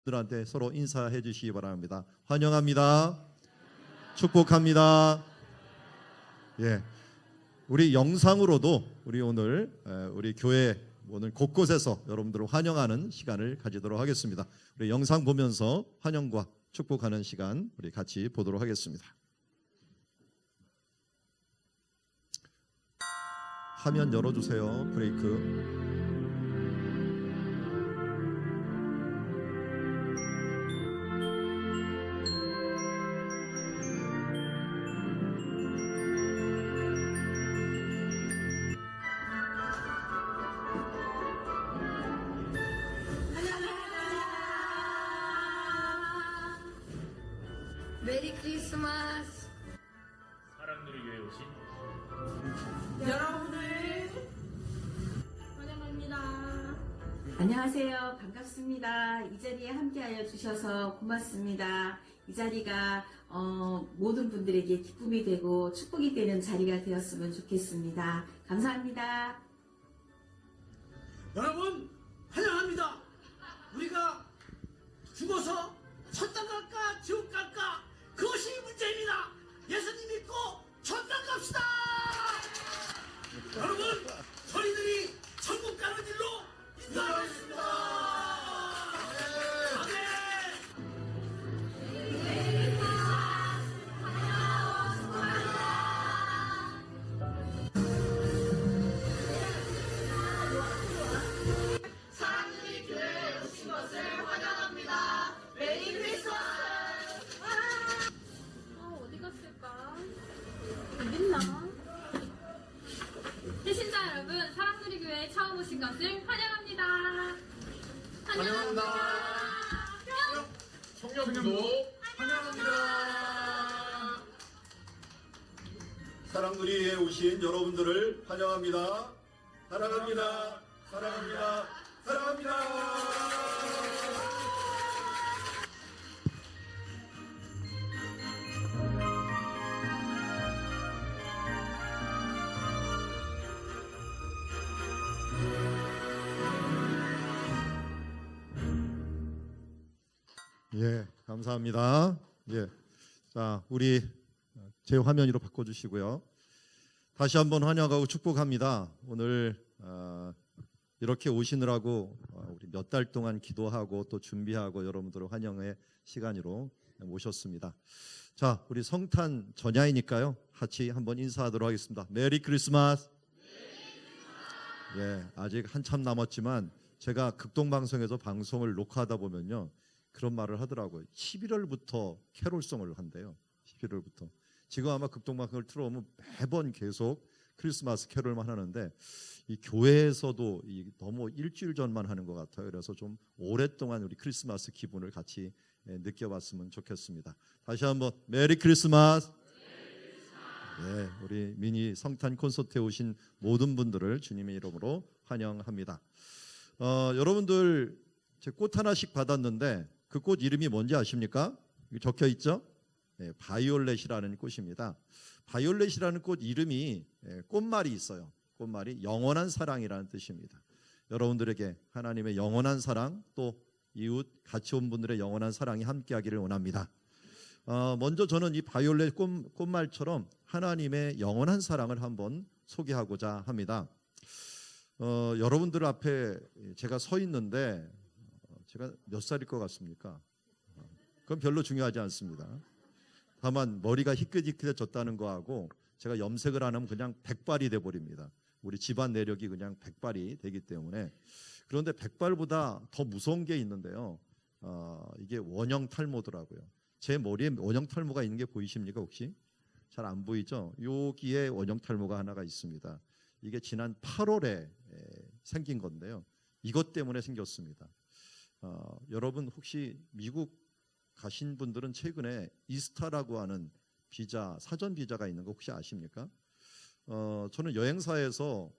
들한테 서로 인사해 주시기 바랍니다. 환영합니다. 축복합니다. 예, 우리 영상으로도 우리 오늘 우리 교회 오늘 곳곳에서 여러분들을 환영하는 시간을 가지도록 하겠습니다. 우리 영상 보면서 환영과 축복하는 시간 우리 같이 보도록 하겠습니다. 화면 열어주세요. 브레이크. 메리 크리스마스. 사랑들을 위해 오신 여러분을 환영합니다. 안녕하세요. 반갑습니다. 이 자리에 함께하여 주셔서 고맙습니다. 이 자리가 모든 분들에게 기쁨이 되고 축복이 되는 자리가 되었으면 좋겠습니다. 감사합니다. 여러분 환영합니다. 우리가 죽어서 천당 갈까 지옥 갈까 그것이 문제입니다. 예수님 믿고 천당 갑시다. 여러분 저희들이 천국 가는 길로 인도하겠습니다. 아멘. 사랑들이 교회에 오신 것을 환영합니다. 메리 크리스마스. 어디 갔을까? 여기 있나? 배신자 여러분, 사랑들이 교회에 처음 오신 것을 환영합니다. 청년도 사랑들이에 오신 여러분들을 환영합니다. 사랑합니다. 사랑합니다. 사랑합니다. 예, 감사합니다. 예, 자, 우리 제 화면으로 바꿔주시고요. 다시 한번 환영하고 축복합니다. 오늘 이렇게 오시느라고 우리 몇 달 동안 기도하고 또 준비하고 여러분들을 환영의 시간으로 모셨습니다. 자, 우리 성탄 전야이니까요. 같이 한번 인사하도록 하겠습니다. 메리 크리스마스. 예, 아직 한참 남았지만 제가 극동방송에서 방송을 녹화하다 보면요. 그런 말을 하더라고요. 11월부터 캐롤송을 한대요. 11월부터. 지금 아마 극동방송을 틀어오면 매번 계속 크리스마스 캐롤만 하는데 이 교회에서도 너무 일주일 전만 하는 것 같아요. 그래서 좀 오랫동안 우리 크리스마스 기분을 같이 느껴봤으면 좋겠습니다. 다시 한번 메리 크리스마스. 네, 우리 미니 성탄 콘서트에 오신 모든 분들을 주님의 이름으로 환영합니다. 여러분들 제 꽃 하나씩 받았는데 그 꽃 이름이 뭔지 아십니까? 여기 적혀 있죠? 네, 바이올렛이라는 꽃입니다. 바이올렛이라는 꽃 이름이 꽃말이 있어요. 꽃말이 영원한 사랑이라는 뜻입니다. 여러분들에게 하나님의 영원한 사랑 또 이웃 같이 온 분들의 영원한 사랑이 함께하기를 원합니다. 먼저 저는 이 바이올렛 꽃말처럼 하나님의 영원한 사랑을 한번 소개하고자 합니다. 여러분들 앞에 제가 서 있는데 제가 몇 살일 것 같습니까? 그건 별로 중요하지 않습니다. 다만 머리가 희끗희끗해졌다는 거하고 제가 염색을 안 하면 그냥 백발이 돼버립니다. 우리 집안 내력이 그냥 백발이 되기 때문에. 그런데 백발보다 더 무서운 게 있는데요. 이게 원형 탈모더라고요. 제 머리에 원형 탈모가 있는 게 보이십니까 혹시? 잘 안 보이죠? 여기에 원형 탈모가 하나가 있습니다. 이게 지난 8월에 생긴 건데요. 이것 때문에 생겼습니다. 여러분 혹시 미국 가신 분들은 최근에 이스타라고 하는 비자, 사전 비자가 있는 거 혹시 아십니까? 저는 여행사에서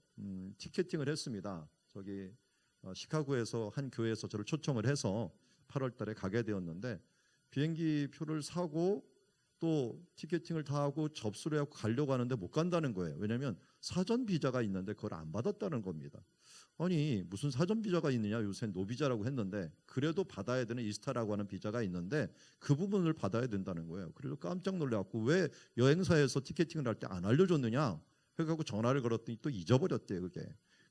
티켓팅을 했습니다. 저기 시카고에서 한 교회에서 저를 초청을 해서 8월 달에 가게 되었는데 비행기 표를 사고 또 티켓팅을 다 하고 접수를 하고 가려고 하는데 못 간다는 거예요. 왜냐하면 사전 비자가 있는데 그걸 안 받았다는 겁니다. 아니 무슨 사전 비자가 있느냐, 요새 노비자라고 했는데 그래도 받아야 되는 이스타라고 하는 비자가 있는데 그 부분을 받아야 된다는 거예요. 그래서 깜짝 놀래갖고 왜 여행사에서 티켓팅을 할 때 안 알려줬느냐 해갖고 전화를 걸었더니 또 잊어버렸대요 그게.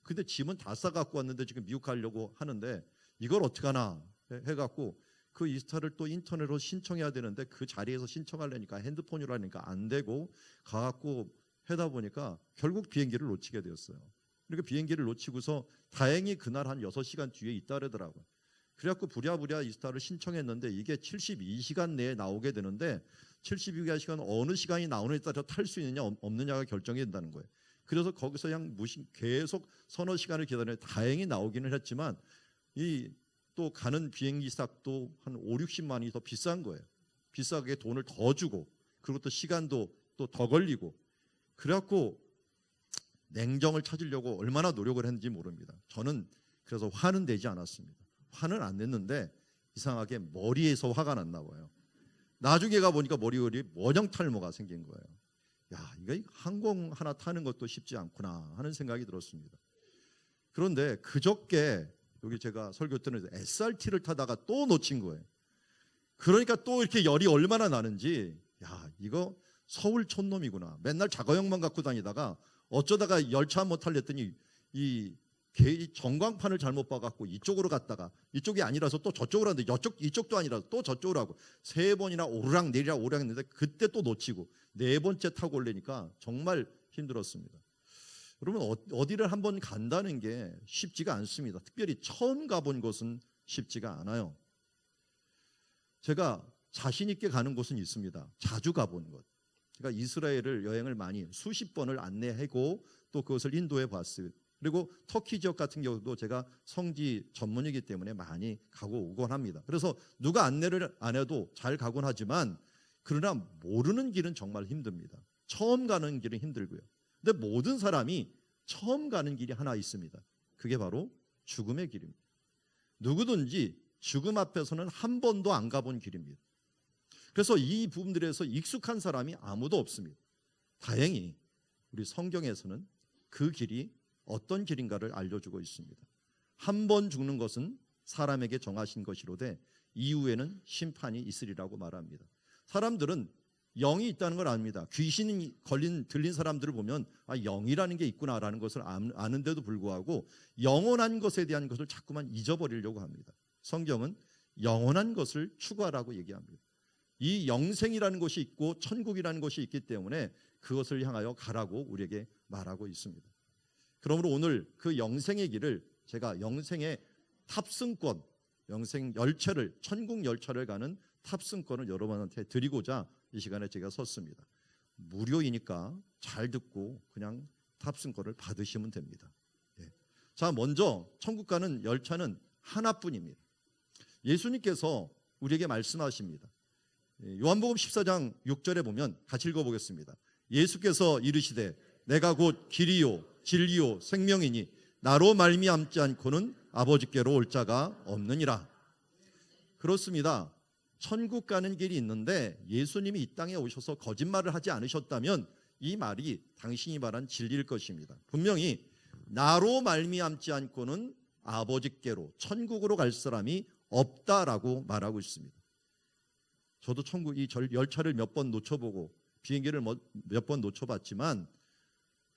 근데 짐은 다 싸갖고 왔는데 지금 미국 가려고 하는데 이걸 어떡하나 해갖고 그 이스타를 또 인터넷으로 신청해야 되는데 그 자리에서 신청하려니까 핸드폰으로 하니까 안 되고 가갖고 하다 보니까 결국 비행기를 놓치게 되었어요. 그러니까 비행기를 놓치고서 다행히 그날 한 6시간 뒤에 있다 그러더라고요. 그래갖고 부랴부랴 이스타를 신청했는데 이게 72시간 내에 나오게 되는데 72시간 어느 시간이 나오느냐에 따라 탈 수 있느냐 없느냐가 결정이 된다는 거예요. 그래서 거기서 그냥 계속 서너 시간을 기다렸는데 다행히 나오기는 했지만 이 또 가는 비행기 값도 한 5, 60만 원이 더 비싼 거예요. 비싸게 돈을 더 주고 그리고 또 시간도 또 더 걸리고 그래갖고 냉정을 찾으려고 얼마나 노력을 했는지 모릅니다. 저는 그래서 화는 내지 않았습니다. 화는 안 냈는데 이상하게 머리에서 화가 났나 봐요. 나중에 가보니까 머리에 원형 탈모가 생긴 거예요. 야, 이거 항공 하나 타는 것도 쉽지 않구나 하는 생각이 들었습니다. 그런데 그저께 여기 제가 설교 때는 SRT를 타다가 또 놓친 거예요. 그러니까 또 이렇게 열이 얼마나 나는지, 야, 이거 서울 촌놈이구나. 맨날 자가용만 갖고 다니다가 어쩌다가 열차 한번 탈랬더니 이 전광판을 잘못 봐갖고 이쪽으로 갔다가 이쪽이 아니라서 또 저쪽으로 하는데 이쪽도 아니라서 또 저쪽으로 하고 3번이나 오르락 내리락 했는데 그때 또 놓치고 4번째 타고 올래니까 정말 힘들었습니다. 여러분 어디를 한번 간다는 게 쉽지가 않습니다. 특별히 처음 가본 곳은 쉽지가 않아요. 제가 자신 있게 가는 곳은 있습니다. 자주 가본 곳. 제가 이스라엘을 여행을 많이 수십 번을 안내하고 또 그것을 인도해 봤어요. 그리고 터키 지역 같은 경우도 제가 성지 전문이기 때문에 많이 가고 오곤 합니다. 그래서 누가 안내를 안 해도 잘 가곤 하지만 그러나 모르는 길은 정말 힘듭니다. 처음 가는 길은 힘들고요. 근데 모든 사람이 처음 가는 길이 하나 있습니다. 그게 바로 죽음의 길입니다. 누구든지 죽음 앞에서는 한 번도 안 가본 길입니다. 그래서 이 부분들에서 익숙한 사람이 아무도 없습니다. 다행히 우리 성경에서는 그 길이 어떤 길인가를 알려주고 있습니다. 한 번 죽는 것은 사람에게 정하신 것이로되 이후에는 심판이 있으리라고 말합니다. 사람들은 영이 있다는 걸 압니다. 귀신이 들린 사람들을 보면 영이라는 게 있구나라는 것을 아는데도 불구하고 영원한 것에 대한 것을 자꾸만 잊어버리려고 합니다. 성경은 영원한 것을 추구하라고 얘기합니다. 이 영생이라는 것이 있고 천국이라는 것이 있기 때문에 그것을 향하여 가라고 우리에게 말하고 있습니다. 그러므로 오늘 그 영생의 길을 제가 영생의 탑승권, 영생 열차를, 천국 열차를 가는 탑승권을 여러분한테 드리고자 이 시간에 제가 섰습니다. 무료이니까 잘 듣고 그냥 탑승권을 받으시면 됩니다. 예. 자, 먼저 천국 가는 열차는 하나뿐입니다. 예수님께서 우리에게 말씀하십니다. 요한복음 14장 6절에 보면 같이 읽어보겠습니다. 예수께서 이르시되 내가 곧 길이요 진리요 생명이니 나로 말미암지 않고는 아버지께로 올 자가 없느니라. 그렇습니다. 천국 가는 길이 있는데 예수님이 이 땅에 오셔서 거짓말을 하지 않으셨다면 이 말이 당신이 말한 진리일 것입니다. 분명히 나로 말미암지 않고는 아버지께로 천국으로 갈 사람이 없다라고 말하고 있습니다. 저도 천국 이 열차를 몇 번 놓쳐보고 비행기를 몇 번 놓쳐봤지만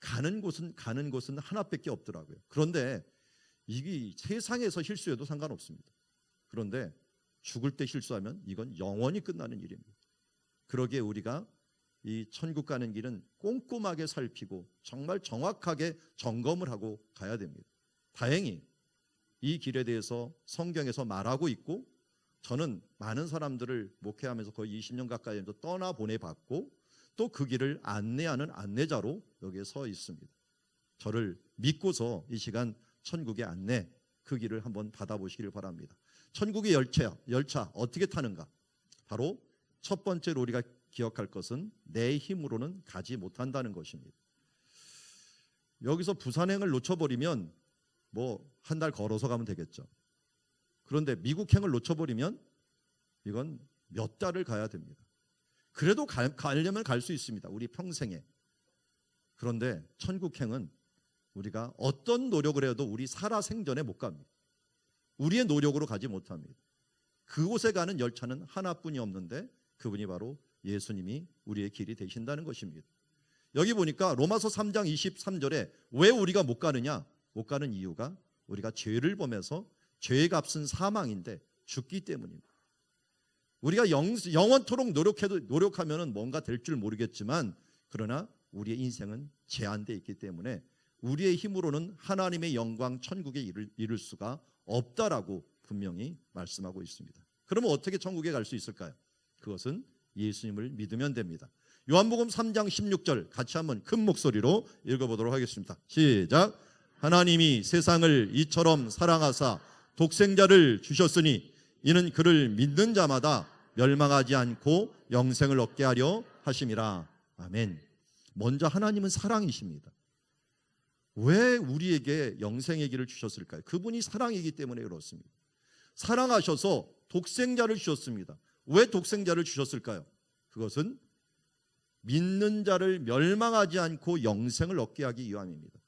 가는 곳은 하나밖에 없더라고요. 그런데 이게 세상에서 실수해도 상관없습니다. 그런데 죽을 때 실수하면 이건 영원히 끝나는 일입니다. 그러기에 우리가 이 천국 가는 길은 꼼꼼하게 살피고 정말 정확하게 점검을 하고 가야 됩니다. 다행히 이 길에 대해서 성경에서 말하고 있고 저는 많은 사람들을 목회하면서 거의 20년 가까이 떠나보내봤고 또 그 길을 안내하는 안내자로 여기에 서 있습니다. 저를 믿고서 이 시간 천국의 안내 그 길을 한번 받아보시길 바랍니다. 천국의 열차 어떻게 타는가? 바로 첫 번째로 우리가 기억할 것은 내 힘으로는 가지 못한다는 것입니다. 여기서 부산행을 놓쳐버리면 뭐 한 달 걸어서 가면 되겠죠. 그런데 미국행을 놓쳐버리면 이건 몇 달을 가야 됩니다. 그래도 가려면 갈 수 있습니다. 우리 평생에. 그런데 천국행은 우리가 어떤 노력을 해도 우리 살아 생전에 못 갑니다. 우리의 노력으로 가지 못합니다. 그곳에 가는 열차는 하나뿐이 없는데 그분이 바로 예수님이 우리의 길이 되신다는 것입니다. 여기 보니까 로마서 3장 23절에 왜 우리가 못 가느냐? 못 가는 이유가 우리가 죄를 범해서 죄의 값은 사망인데 죽기 때문입니다. 우리가 영원토록 노력하면 뭔가 될 줄 모르겠지만 그러나 우리의 인생은 제한되어 있기 때문에 우리의 힘으로는 하나님의 영광 천국에 이를 수가 없다라고 분명히 말씀하고 있습니다. 그러면 어떻게 천국에 갈 수 있을까요? 그것은 예수님을 믿으면 됩니다. 요한복음 3장 16절 같이 한번 큰 목소리로 읽어보도록 하겠습니다. 시작. 하나님이 세상을 이처럼 사랑하사 독생자를 주셨으니 이는 그를 믿는 자마다 멸망하지 않고 영생을 얻게 하려 하심이라. 아멘. 먼저 하나님은 사랑이십니다. 왜 우리에게 영생의 길을 주셨을까요? 그분이 사랑이기 때문에 그렇습니다. 사랑하셔서 독생자를 주셨습니다. 왜 독생자를 주셨을까요? 그것은 믿는 자를 멸망하지 않고 영생을 얻게 하기 위함입니다.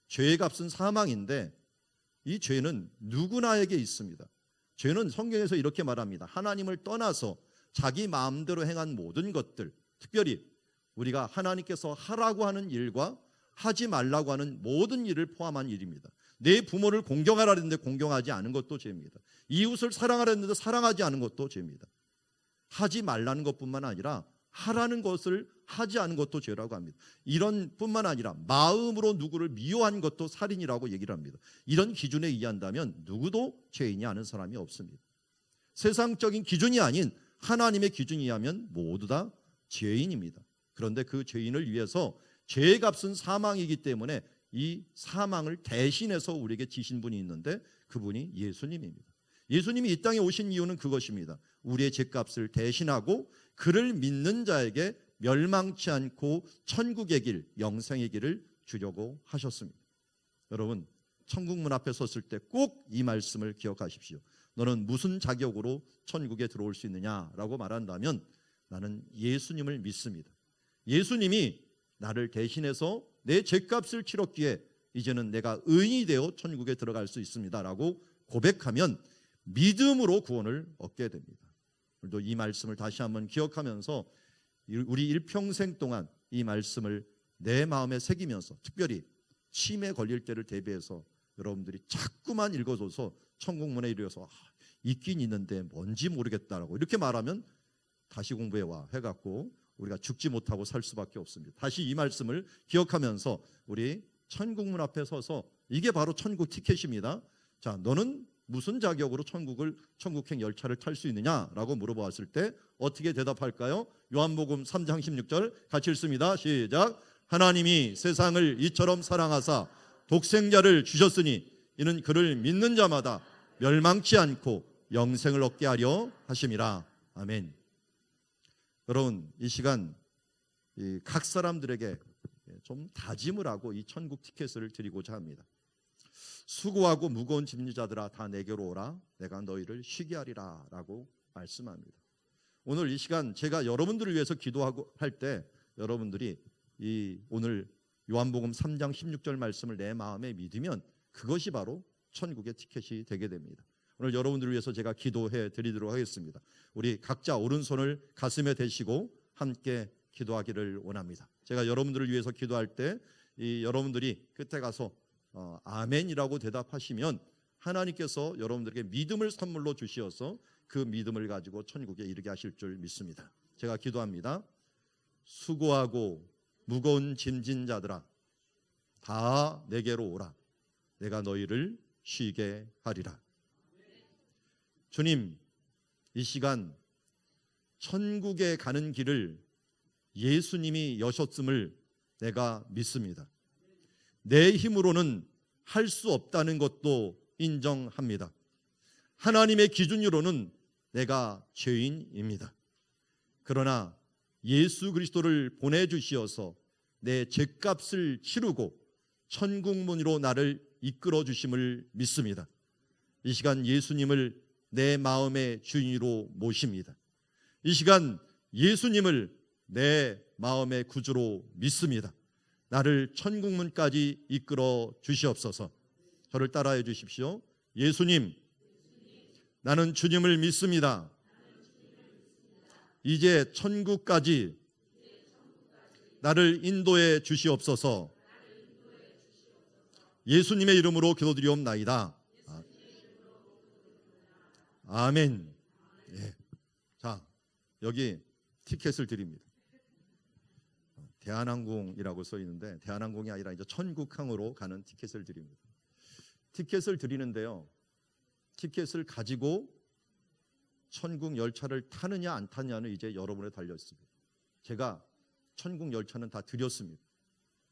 죄의 값은 사망인데 이 죄는 누구나에게 있습니다. 죄는 성경에서 이렇게 말합니다. 하나님을 떠나서 자기 마음대로 행한 모든 것들, 특별히 우리가 하나님께서 하라고 하는 일과 하지 말라고 하는 모든 일을 포함한 일입니다. 내 부모를 공경하라 했는데 공경하지 않은 것도 죄입니다. 이웃을 사랑하라 했는데 사랑하지 않은 것도 죄입니다. 하지 말라는 것뿐만 아니라 하라는 것을 하지 않은 것도 죄라고 합니다. 이런 뿐만 아니라 마음으로 누구를 미워한 것도 살인이라고 얘기를 합니다. 이런 기준에 의한다면 누구도 죄인이 아는 사람이 없습니다. 세상적인 기준이 아닌 하나님의 기준에 의하면 모두 다 죄인입니다. 그런데 그 죄인을 위해서 죄의 값은 사망이기 때문에 이 사망을 대신해서 우리에게 지신 분이 있는데 그분이 예수님입니다. 예수님이 이 땅에 오신 이유는 그것입니다. 우리의 죄값을 대신하고 그를 믿는 자에게 멸망치 않고 천국의 길, 영생의 길을 주려고 하셨습니다. 여러분, 천국 문 앞에 섰을 때 꼭 이 말씀을 기억하십시오. 너는 무슨 자격으로 천국에 들어올 수 있느냐라고 말한다면 나는 예수님을 믿습니다. 예수님이 나를 대신해서 내 죄값을 치렀기에 이제는 내가 의인이 되어 천국에 들어갈 수 있습니다라고 고백하면 믿음으로 구원을 얻게 됩니다. 오늘도 이 말씀을 다시 한번 기억하면서 우리 일평생 동안 이 말씀을 내 마음에 새기면서 특별히 치매 걸릴 때를 대비해서 여러분들이 자꾸만 읽어줘서 천국문에 이르러서 있긴 있는데 뭔지 모르겠다라고 이렇게 말하면 다시 공부해와 해갖고 우리가 죽지 못하고 살 수밖에 없습니다. 다시 이 말씀을 기억하면서 우리 천국문 앞에 서서 이게 바로 천국 티켓입니다. 자, 너는 무슨 자격으로 천국행 열차를 탈 수 있느냐라고 물어보았을 때 어떻게 대답할까요? 요한복음 3장 16절 같이 읽습니다. 시작. 하나님이 세상을 이처럼 사랑하사 독생자를 주셨으니 이는 그를 믿는 자마다 멸망치 않고 영생을 얻게 하려 하심이라. 아멘. 여러분, 이 시간 각 사람들에게 좀 다짐을 하고 이 천국 티켓을 드리고자 합니다. 수고하고 무거운 짐진 자들아 다 내게로 오라 내가 너희를 쉬게 하리라 라고 말씀합니다. 오늘 이 시간 제가 여러분들을 위해서 기도하고 할 때 여러분들이 이 오늘 요한복음 3장 16절 말씀을 내 마음에 믿으면 그것이 바로 천국의 티켓이 되게 됩니다. 오늘 여러분들을 위해서 제가 기도해 드리도록 하겠습니다. 우리 각자 오른손을 가슴에 대시고 함께 기도하기를 원합니다. 제가 여러분들을 위해서 기도할 때 이 여러분들이 끝에 가서 아멘이라고 대답하시면 하나님께서 여러분들에게 믿음을 선물로 주시어서 그 믿음을 가지고 천국에 이르게 하실 줄 믿습니다. 제가 기도합니다. 수고하고 무거운 짐진 자들아 다 내게로 오라 내가 너희를 쉬게 하리라. 주님, 이 시간 천국에 가는 길을 예수님이 여셨음을 내가 믿습니다. 내 힘으로는 할 수 없다는 것도 인정합니다. 하나님의 기준으로는 내가 죄인입니다. 그러나 예수 그리스도를 보내주시어서 내 죄값을 치르고 천국문으로 나를 이끌어 주심을 믿습니다. 이 시간 예수님을 내 마음의 주인으로 모십니다. 이 시간 예수님을 내 마음의 구주로 믿습니다. 나를 천국문까지 이끌어 주시옵소서. 저를 따라해 주십시오. 예수님, 나는 주님을 믿습니다. 이제 천국까지 나를 인도해 주시옵소서. 예수님의 이름으로 기도드리옵나이다. 아멘. 예. 자, 여기 티켓을 드립니다. 대한항공이라고 써 있는데 대한항공이 아니라 이제 천국항으로 가는 티켓을 드립니다. 티켓을 드리는데요. 티켓을 가지고 천국 열차를 타느냐 안 타느냐는 이제 여러분에 달려 있습니다. 제가 천국 열차는 다 드렸습니다.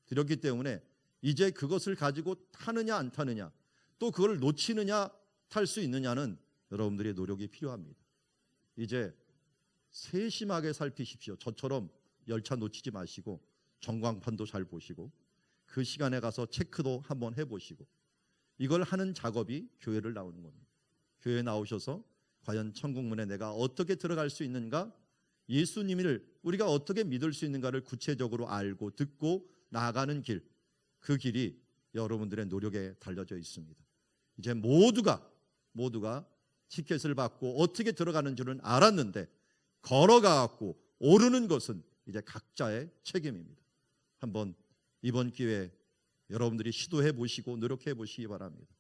드렸기 때문에 이제 그것을 가지고 타느냐 안 타느냐, 또 그걸 놓치느냐 탈 수 있느냐는 여러분들의 노력이 필요합니다. 이제 세심하게 살피십시오. 저처럼 열차 놓치지 마시고 전광판도 잘 보시고 그 시간에 가서 체크도 한번 해보시고, 이걸 하는 작업이 교회를 나오는 겁니다. 교회에 나오셔서 과연 천국문에 내가 어떻게 들어갈 수 있는가, 예수님을 우리가 어떻게 믿을 수 있는가를 구체적으로 알고 듣고 나아가는 길, 그 길이 여러분들의 노력에 달려져 있습니다. 이제 모두가 티켓을 받고 어떻게 들어가는 줄은 알았는데 걸어가고 오르는 것은 이제 각자의 책임입니다. 한번 이번 기회에 여러분들이 시도해 보시고 노력해 보시기 바랍니다.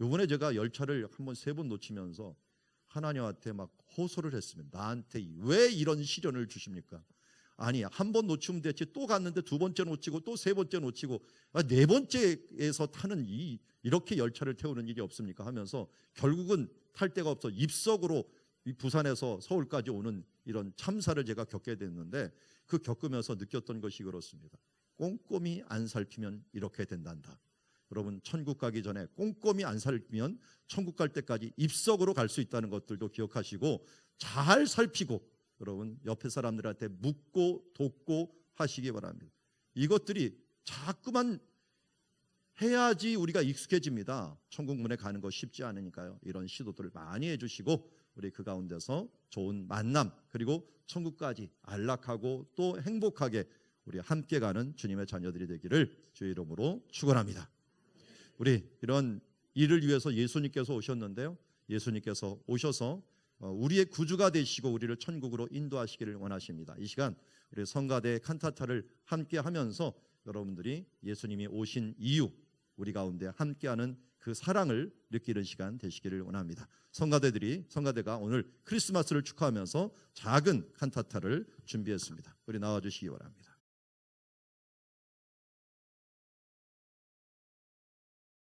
이번에 제가 열차를 한번 3번 놓치면서 하나님한테 막 호소를 했습니다. 나한테 왜 이런 시련을 주십니까? 아니, 한 번 놓치면 됐지, 또 갔는데 2번째 놓치고 또 3번째 놓치고 4번째에서 타는 이렇게 열차를 태우는 일이 없습니까? 하면서 결국은 탈 데가 없어 입석으로 부산에서 서울까지 오는 이런 참사를 제가 겪게 됐는데, 그 겪으면서 느꼈던 것이 그렇습니다. 꼼꼼히 안 살피면 이렇게 된단다. 여러분, 천국 가기 전에 꼼꼼히 안 살피면 천국 갈 때까지 입석으로 갈 수 있다는 것들도 기억하시고 잘 살피고 여러분 옆에 사람들한테 묻고 돕고 하시기 바랍니다. 이것들이 자꾸만 해야지 우리가 익숙해집니다. 천국문에 가는 거 쉽지 않으니까요. 이런 시도들을 많이 해주시고 우리 그 가운데서 좋은 만남, 그리고 천국까지 안락하고 또 행복하게 우리 함께 가는 주님의 자녀들이 되기를 주의 이름으로 축원합니다. 우리 이런 일을 위해서 예수님께서 오셨는데요. 예수님께서 오셔서 우리의 구주가 되시고 우리를 천국으로 인도하시기를 원하십니다. 이 시간 우리 성가대 칸타타를 함께 하면서 여러분들이 예수님이 오신 이유, 우리 가운데 함께하는 그 사랑을 느끼는 시간 되시기를 원합니다. 성가대가 오늘 크리스마스를 축하하면서 작은 칸타타를 준비했습니다. 우리 나와주시기 바랍니다.